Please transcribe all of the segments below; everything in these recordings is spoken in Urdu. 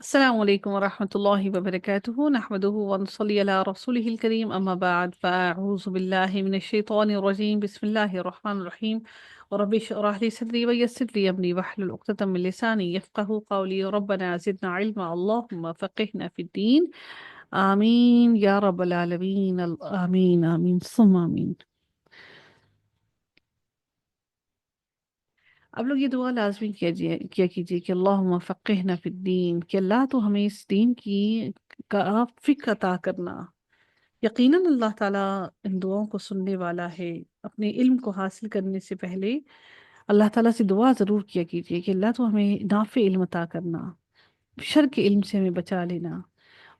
السلام عليكم ورحمة الله وبركاته نحمده ونصلي على رسوله الكريم أما بعد فأعوذ بالله من الشيطان الرجيم بسم الله الرحمن الرحيم ورب اشرح لي صدري ويسر لي أمري واحلل عقدة من لساني يفقه قولي ربنا زدنا علما اللهم فقهنا في الدين آمين يا رب العالمين آمين آمين ثم آمين. اب لوگ یہ دعا لازمی کیا کیجیے کہ اللہم فقہنا فی الدین، کہ اللہ تو ہمیں اس دین کی کا فقہ عطا کرنا۔ یقیناً اللہ تعالیٰ ان دعاؤں کو سننے والا ہے۔ اپنے علم کو حاصل کرنے سے پہلے اللہ تعالیٰ سے دعا ضرور کیا کیجیے کہ اللہ تو ہمیں نافع علم عطا کرنا، شر کے علم سے ہمیں بچا لینا،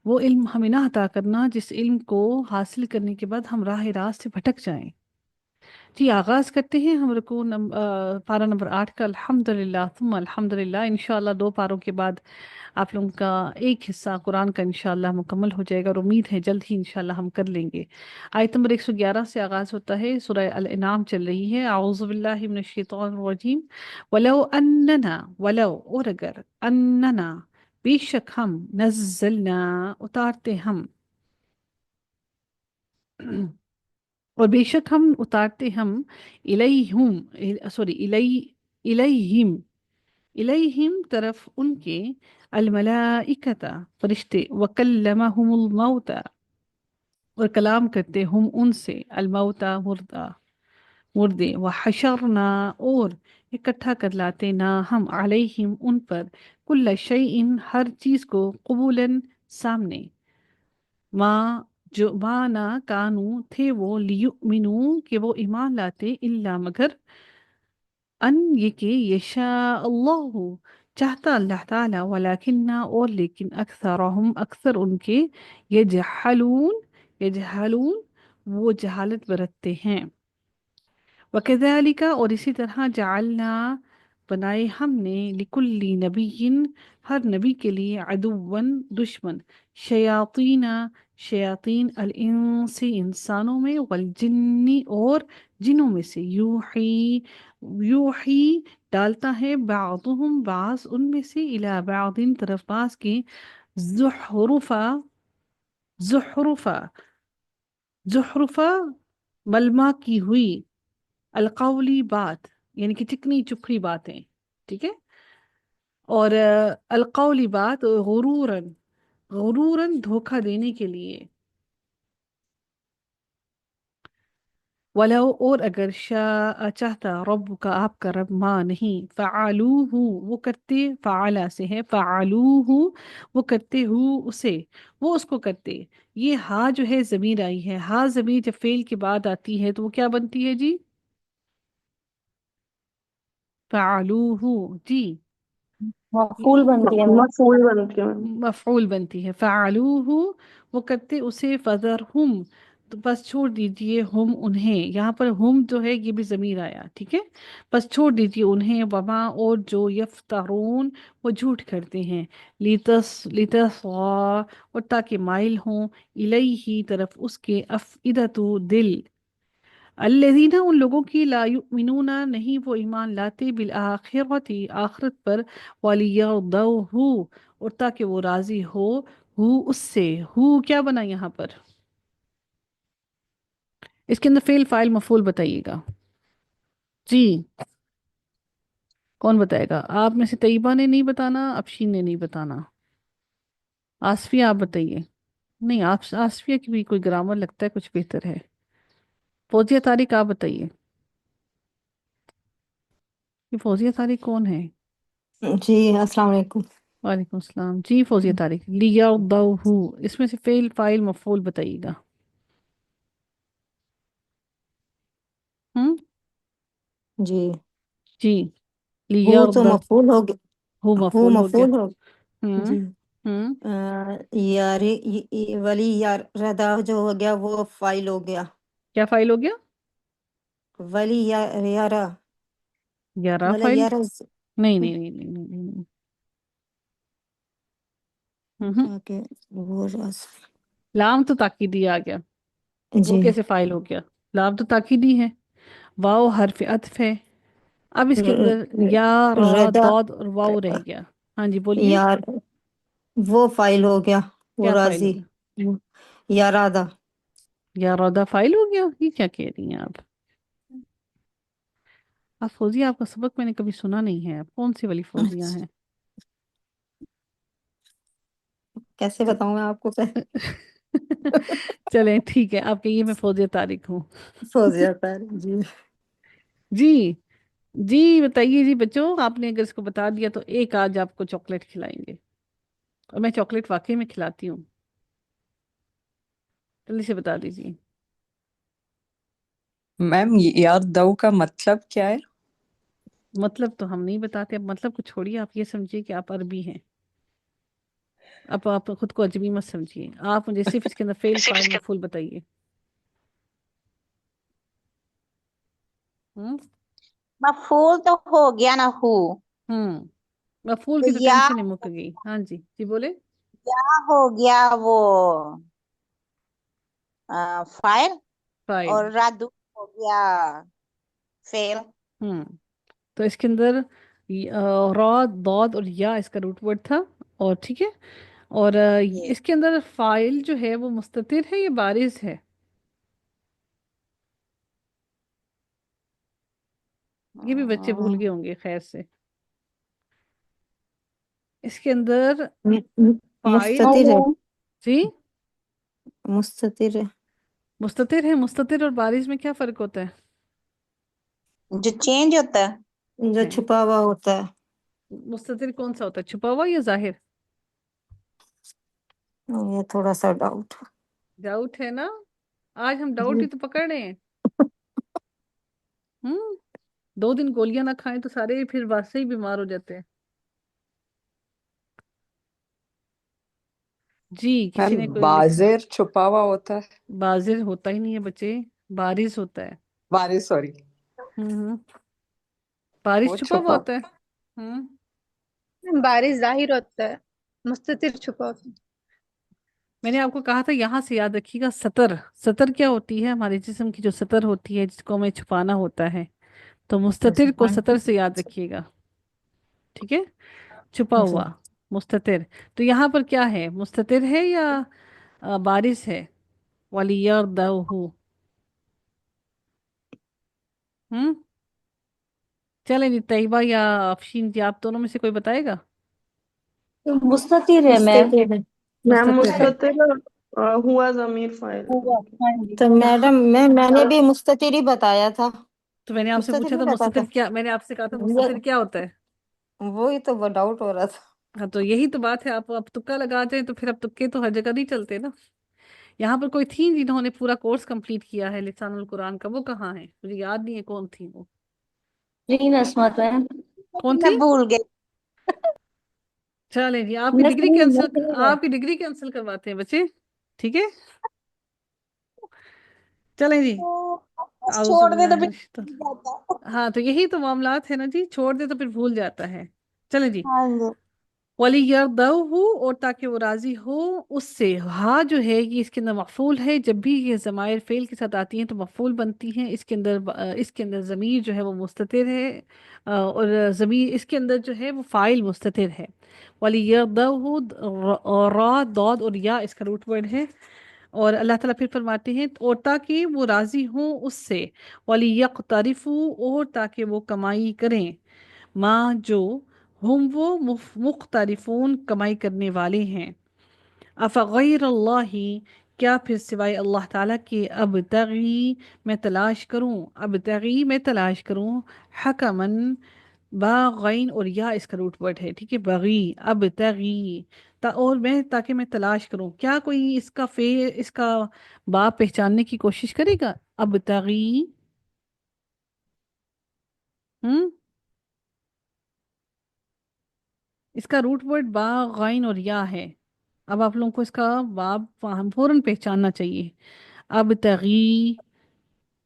وہ علم ہمیں نہ عطا کرنا جس علم کو حاصل کرنے کے بعد ہم راہ راست سے بھٹک جائیں۔ جی آغاز کرتے ہیں ہم پارہ نمبر 8 کا الحمدللہ ثم الحمدللہ۔ انشاءاللہ 2 پاروں کے بعد آپ لوگوں کا ایک حصہ قرآن کا انشاءاللہ مکمل ہو جائے گا، اور امید ہے جلد ہی انشاءاللہ ہم کر لیں گے۔ آیت نمبر 111 سے آغاز ہوتا ہے، سورہ الانعام چل رہی ہے۔ اعوذ باللہ من الشیطان الرجیم ولو اور اگر اننا بے شک ہم نزلنا اتارتے ہم اور بے شک ہم اتارتے ہم الیہم طرف ان کے الملائکتا فرشتے، وکلمہم الموتا اور کلام کرتے ہم ان سے الموتا مردے، وحشرنا اور اکٹھا کر لاتے نا ہم علیہم ان پر کل شیء ہر چیز کو قبولاً سامنے، ماں نہ کانو تھے وہ لیؤمنو کہ وہ ایمان لاتے، الا مگر ان یہ کہ یشاء اللہ چاہتا اللہ تعالی، ولیکنہ اور لیکن اکثرہم اکثر ان کے یجہلون وہ جہالت برتتے ہیں۔ وَكَذَلِكَ اور اسی طرح جعلنا بنائے ہم نے لِكُلِّ نَبِيٍّ ہر نبی کے لیے عدوًا دشمن، شیاطین الانس انسانوں میں، والجن اور جنوں میں سے، یوحی ڈالتا ہے بعضهم بعض ان میں سے، الی بعض طرف بعض کے، زخرفا زخرفا زخرفا ملمہ کی ہوئی، القولی بات یعنی کہ چکنی چپڑی باتیں، ٹھیک ہے، اور القولی بات غرورن دھوکہ دینے کے لیے، ولو اور اگر شاء چاہتا رب کا آپ کا رب ما نہیں فعلوہ وہ کرتے، فعلا سے ہے فعلوہ وہ کرتے ہو اسے، وہ اس کو کرتے۔ یہ ہا جو ہے ضمیر آئی ہے، ہا ضمیر جب فعل کے بعد آتی ہے تو وہ کیا بنتی ہے جی؟ فعلوہ جی مفعول بنتی ہے میم۔ مفعول بنتی ہے۔ مفعول بنتی ہے، فعلوہ وہ کرتے اسے، فذرہم تو بس چھوڑ دیجئے ہم انہیں، یہاں پر ہم جو ہے یہ بھی ضمیر آیا، ٹھیک ہے، بس چھوڑ دیجئے انہیں، وما اور جو یفترون وہ جھوٹ کرتے ہیں، لتصغى اور تاکہ مائل ہوں، الیہ طرف اس کے، افئدۃ دل، الذین ان لوگوں کی، لا یؤمنون نہیں وہ ایمان لاتے، بالآخرۃ آخرت پر، ولیرضوہ اور تاکہ وہ راضی ہو اس سے، ہو کیا بنا یہاں پر؟ اس کے اندر فعل فاعل مفعول بتائیے گا جی، کون بتائے گا؟ آپ میں سے طیبہ نے نہیں بتانا، افشین نے نہیں بتانا، آصفیہ آپ بتائیے۔ نہیں، آپ آصفیہ کی بھی کوئی گرامر لگتا ہے کچھ بہتر ہے۔ فوزیہ طارق آپ بتائیے، یہ فوزیہ طارق کون ہے؟ جی السلام علیکم۔ وعلیکم السلام جی، فوزیہ طارق، لیرضوہ اس میں سے فعل فاعل مفعول بتائیے گا۔ ہم جی جی، ہو تو لیرضوہ مفعول ہو گیا، ہو ہو مفعول ہو گیا۔ مفعول ہو ہم جی۔ ہم یار ولی یار ردا جو ہو گیا وہ فائل ہو گیا، کیا فائل ہو گیا؟ ولی یارا گیارہ ولا فائل؟ یارا نہیں نہیں نہیں نہیں نہیں نہیں۔ تاکہ وہ لام تو تاکیدی آ گیا، وہ جی کیسے فائل ہو گیا؟ لام تو تاکیدی ہے، واو حرف عطف ہے، اب اس کے اندر یا را ردا داد اور واو رہ گیا۔ ہاں جی بولیے۔ یار وہ فائل ہو گیا، وہ کیا فائل ہو راضی، گیا؟ یا رادہ. یا رودا فائل ہو گیا، یہ کیا کہہ رہی ہیں آپ فوزیہ؟ آپ کا سبق میں نے کبھی سنا نہیں ہے، آپ کون سی والی فوزیہ ہیں؟ کیسے بتاؤں میں آپ کو چلیں ٹھیک ہے، آپ کہیے میں فوزیہ طارق ہوں۔ فوزیہ طارق جی. جی جی بتائیے جی بچوں، آپ نے اگر اس کو بتا دیا تو ایک آج آپ کو چاکلیٹ کھلائیں گے، اور میں چاکلیٹ واقعی میں کھلاتی ہوں، جلدی سے بتا دیجیے۔ میم یار دو کا مطلب کیا ہے؟ مطلب تو ہم نہیں بتاتے، اب مطلب کو چھوڑیے، آپ یہ سمجھیے کہ آپ عربی ہیں، اب آپ خود کو اجمی مت سمجھیے، آپ مجھے صرف اس کے اندر فعل فاعل مفعول بتائیے۔ ہوں مفعول تو ہو گیا نا ہو، مفعول تو کی تو یا ٹینشن ہی مک گئی۔ ہاں جی جی بولے۔ یا ہو گیا وہ فائل، فاعل۔ اور رد ہو گیا فعل۔ ہوں تو اس کے اندر را ضاد اور یا اس کا روٹ ورڈ تھا، اور ٹھیک ہے، اور جی اس کے اندر فاعل جو ہے وہ مستتر ہے یا بارز ہے؟ یہ بھی بچے بھول گئے ہوں گے خیر سے۔ اس کے اندر فاعل، مستتر ہے، جی مستتر ہے. مستتر ہے۔ مستتر اور بارز میں کیا فرق ہوتا جو چینج ہوتا ہے۔ جو ہے؟ چھپا ہوا ہوتا ہے. مستتر کون سا ہوتا ہے، چھپا ہوا یا ظاہر؟ یہ تھوڑا سا ڈاؤٹ. ڈاؤٹ ہے نا، آج ہم ڈاؤٹ جی. ہی تو پکڑ رہے ہیں۔ ہوں 2 دن گولیاں نہ کھائیں تو سارے پھر واسطے ہی بیمار ہو جاتے ہیں۔ جی کسی میم نے کوئی لکھا؟ بازر چھپا ہوا ہوتا ہے، بازر ہوتا ہی نہیں ہے بچے، بارز ہوتا ہے۔ بارش سوری، ہوں بارش وہ چھپا ہوا چھپا. ہوتا ہے۔ بارش ظاہر ہوتا ہے، مستتر چھپا ہوتا ہے۔ میں نے آپ کو کہا تھا یہاں سے یاد رکھیے گا، سطر، سطر کیا ہوتی ہے؟ ہمارے جسم کی جو سطر ہوتی ہے جس کو ہمیں چھپانا ہوتا ہے، تو مستتر کو سطر سے یاد رکھیے گا، ٹھیک ہے؟ چھپا جی. ہوا مستتر، تو یہاں پر کیا ہے، مستتر ہے یا بارز ہے؟ وَلِيَرْضَوْهُ، ہوں چلیں جی، طیبہ یا افشین جی، آپ دونوں میں سے کوئی بتائے گا؟ مستتر ہے میم. میم مستتر ہے۔ مستتر ہوا ضمیر فاعل تو میڈم میں نے بھی مستتر ہی بتایا تھا. تو میں نے آپ سے مستتر پوچھا تھا نہیں بتا تھا. مستتر کیا، میں نے آپ سے کہا تھا مستتر کیا ہوتا ہے؟ وہی تو وہ ڈاؤٹ ہو رہا تھا. ہاں تو یہی تو بات ہے، آپ اب تکا لگاتے ہیں تو پھر اب تکے تو ہر جگہ نہیں چلتے نا۔ یہاں پر کوئی تھی جنہوں نے پورا کورس کمپلیٹ کیا ہے لسان القرآن کا، وہ کہاں ہے؟ مجھے یاد نہیں ہے کون تھی وہ، جی نسمت میم. کون میں تھی؟ بھول گئی۔ چلیں جی، آپ کی ڈگری کینسل، آپ کی ڈگری کینسل کرواتے ہیں بچے، ٹھیک ہے؟ چلیں جی، بس اعوذ چھوڑ دے باللہ تو من پھر الشیطان، بھول جاتا ہے۔ ہاں تو یہی تو معاملات ہے نا جی، چھوڑ دے تو پھر بھول جاتا ہے۔ چلیں جی، ہاں جی وَلِيَرْضَوْهُ، اور تاکہ وہ راضی ہو اس سے۔ ہاں جو ہے یہ اس کے اندر مفعول ہے، جب بھی یہ ضمائر فعل کے ساتھ آتی ہیں تو مفعول بنتی ہیں۔ اس کے اندر ضمیر جو ہے وہ مستتر ہے، اور ضمیر اس کے اندر جو ہے وہ فاعل مستتر ہے۔ وَلِيَرْضَوْهُ، اور را ضاد اور یا اس کا روٹ ورڈ ہے، اور اللہ تعالیٰ پھر فرماتے ہیں اور تاکہ وہ راضی ہوں اس سے، وَلِيَقْتَرِفُوا، اور تاکہ وہ کمائی کریں، ماں جو ہم وہ مختلفون کمائی کرنے والے ہیں۔ افغیر اللہ، کیا پھر سوائے اللہ تعالیٰ کے، ابتغی میں تلاش کروں، ابتغی میں تلاش کروں، حکمن، با غین اور یا اس کا روٹ ورڈ ہے، ٹھیک ہے، بغی، ابتغی، اور میں تاکہ میں تلاش کروں، کیا کوئی اس کا با پہچاننے کی کوشش کرے گا؟ ابتغی، ہم اس کا روٹ ورڈ با غین اور یا ہے، اب آپ لوگوں کو اس کا باب فوراً پہچاننا چاہیے۔ اب تغی،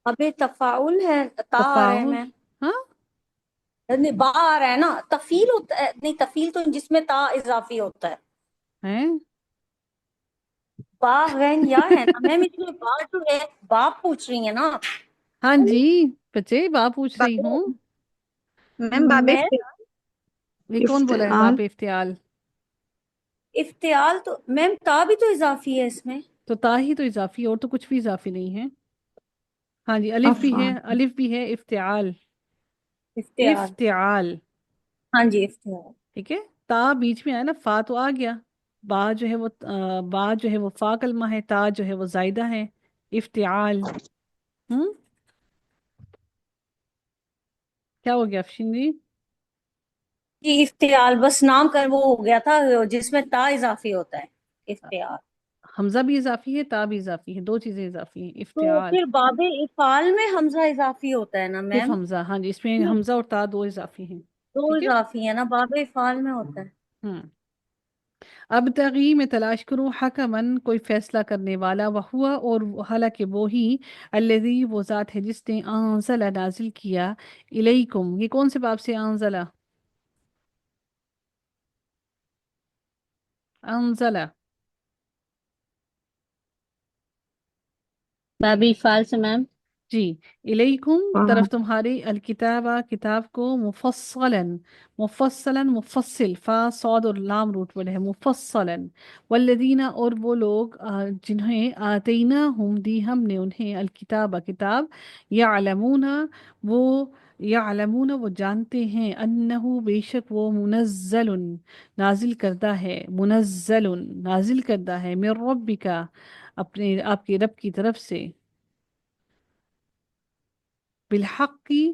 ابھی تفاعل ہے، تا آ رہا ہے تفاعل، میں، ہاں نہیں با آ رہا ہے نا، تفیل ہوتا ہے، نہیں تفیل تو جس میں تا اضافی ہوتا ہے، ہیں با غین یا ہے نا میم، اس میں با جو ہے باپ پوچھ رہی ہیں نا ہاں جی بچے، باپ پوچھ رہی ہوں، میم باب میں، یہ کون بولا ہے افتعال باپ افتعال؟ افتعال تو میم تا بھی تو اضافی ہے اس میں. تو تا ہی تو اضافی ہے، اور تو کچھ بھی اضافی نہیں ہے. ہاں جی، الف بھی ہے، افعال الف بھی ہے، افتعال. افتعال. افتعال. ہاں جی افتعال. ٹھیک ہے، تا بیچ میں آیا نا، فا تو آ گیا. با جو ہے وہ با جو ہے وہ فا کلمہ ہے، تا جو ہے وہ زائدہ ہے. افتعال. ہوں کیا ہو گیا افشین جی؟ جی افتعال بس نام کا وہ ہو گیا تھا جس میں تا اضافی ہوتا ہے، افتعال. حمزہ بھی اضافی ہے، تا بھی اضافی ہے، دو چیزیں اضافی ہیں. تو افتعال. پھر باب افعال میں حمزہ اضافی ہوتا ہے نا صرف میم؟ حمزہ، ہاں جی، اس میں حمزہ اور تا دو اضافی ہیں. دو ٹھیک ہے. اضافی ہے نا، باب افعال میں ہوتا ہے. ہوں اب تغی میں تلاش کروں حکمن، کوئی فیصلہ کرنے والا، وہوا اور حالانکہ وہی، الذی وہ ذات ہے جس نے انزل نازل کیا، الیکم، یہ کون سے باب سے انزل؟ انزل. بابی فال سے میم. جی، الیکم ہاں طرف تمہاری، الکتابہ کتاب کو، مفصلا مفصل، فا صاد اور لام روٹ ورڈ ہے، مفصلا. والذین اور وہ لوگ جنہیں آتینا ہم دی ہم نے انہیں، الکتابہ کتاب، یعلمون وہ یعلمون وہ جانتے ہیں، انہو بے شک وہ منزل نازل کردہ ہے، منزل نازل کردہ ہے، من ربک اپنے آپ کے رب کی طرف سے، بالحق کی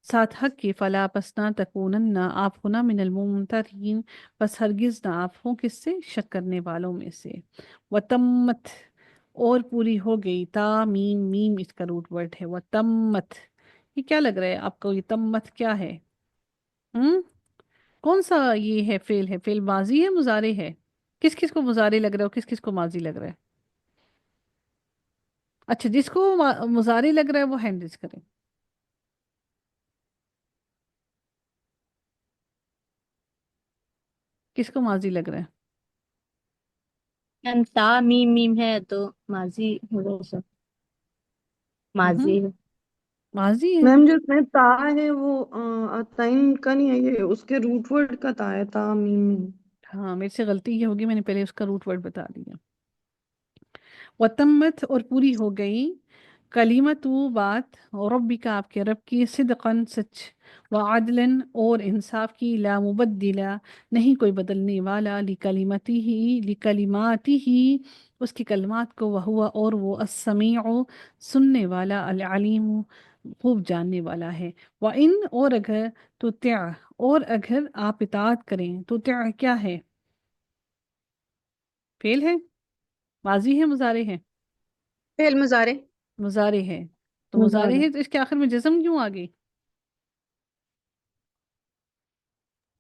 ساتھ حق کے، فلا پس نہ تکونن آپ ہونا، من الممترین پس ہرگز نہ آپ ہوں کس سے، شک کرنے والوں میں سے. وتمت اور پوری ہو گئی، تا میم، میم اس کا روٹ ورڈ ہے، وتمت. یہ کیا لگ رہا ہے آپ کو، یہ تمت کیا ہے؟ ہم کون سا یہ ہے، فعل ہے، فعل ماضی ہے، مضارع ہے؟ کس کس کو مضارع لگ رہا ہے اور کس کس کو ماضی لگ رہا ہے؟ اچھا، جس کو مضارع لگ رہا ہے وہ ہینڈ ریز کریں. کس کو ماضی لگ رہا ہے؟ میم تا میم میم ہے تو ماضی ہوگا سب. ہوں ماضی ہے. ماضی ہے. میم جو اس میں تا ہے وہ تعین کا نہیں ہے، یہ اس کے روٹ ورڈ کا تا ہے، تا میم میم. ہاں میرے سے غلطی یہ ہوگی، میں نے پہلے اس کا روٹ ورڈ بتا دیا. وتمت اور پوری ہو گئی، کلیمت بات، ربی کا آپ کے رب کی، صدقاً سچ، وعدلاً اور انصاف کی، لا مبدلا نہیں کوئی بدلنے والا، لکلماتی ہی اس کی کلمات کو، وہوا اور وہ، السمیع سننے والا، العلیم خوب جاننے والا ہے. وَإِنْ اور اگر، تطع اور اگر آپ اطاعت کریں، تطع کیا ہے؟ فعل ہے، ماضی ہے، مضارع ہے؟ فعل مضارع. مضارع ہے. تو مضارع مضارع. ہے تو اس کے آخر میں جزم کیوں آ گئی؟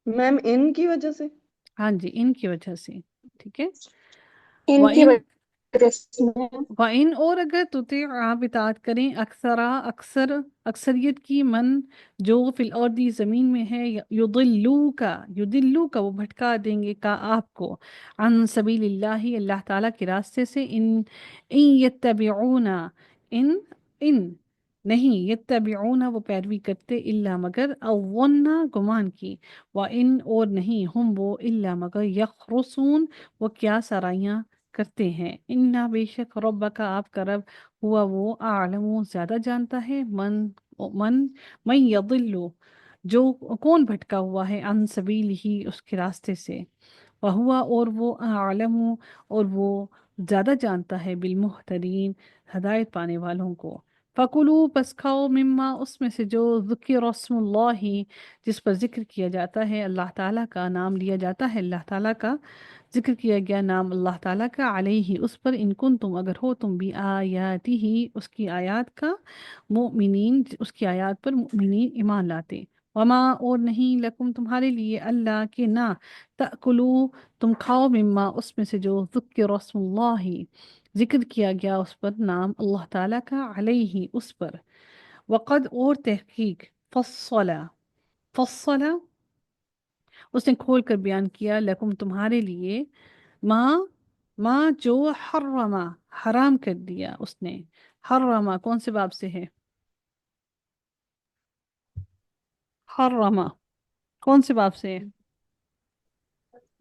میم ان کی وجہ سے. ہاں جی، ان کی وجہ سے. ٹھیک ہے. ان کی وَإِن وجہ سے وَإِن اور اگر تطیع آپ اطاعت کریں، اکثر اکثریت کی، من جو فی الارض زمین میں ہے، یضلوکا وہ بھٹکا دیں گے کا آپ کو، عن سبیل اللہ اللہ تعالیٰ کے راستے سے، ان یتبعون ان نہیں، یتبعون وہ پیروی کرتے، الا مگر، الظن گمان کی، وَإِن اور نہیں، ہم وہ، الا مگر، یخرصون وہ کیا سرائیاں کرتے ہیں، انا بے شک ربک آپ کا رب، ہوا وہ، اعلم زیادہ جانتا ہے، من یضل جو کون بھٹکا ہوا ہے، عن سبیل ہی اس کے راستے سے، وہوا اور وہ، اعلم اور وہ زیادہ جانتا ہے، بالمہتدین ہدایت پانے والوں کو. فَكُلُوا پس کھاؤ، مما اس میں سے، جو ذکر اسم اللہ جس پر ذکر کیا جاتا ہے، اللہ تعالیٰ کا نام لیا جاتا ہے، اللہ تعالیٰ کا ذکر کیا گیا نام اللہ تعالیٰ کا، علیہ اس پر، ان کن تم اگر ہو تم بھی، آیاتی ہی اس کی آیات کا، مؤمنین اس کی آیات پر مؤمنین ایمان لاتے. وما اور نہیں، لکم تمہارے لیے، اللہ کے نہ، تأکلوا تم کھاؤ، مما اس میں سے، جو ذکر اسم اللہ ذکر کیا گیا اس پر نام اللہ تعالیٰ کا، علیہ اس پر، وقد اور تحقیق، فصلا اس نے کھول کر بیان کیا، لکم تمہارے لیے، ماں ماں جو، حرما حرام کر دیا اس نے، حرما کون سے باب سے ہے؟ حرما کون سے باب سے ہے؟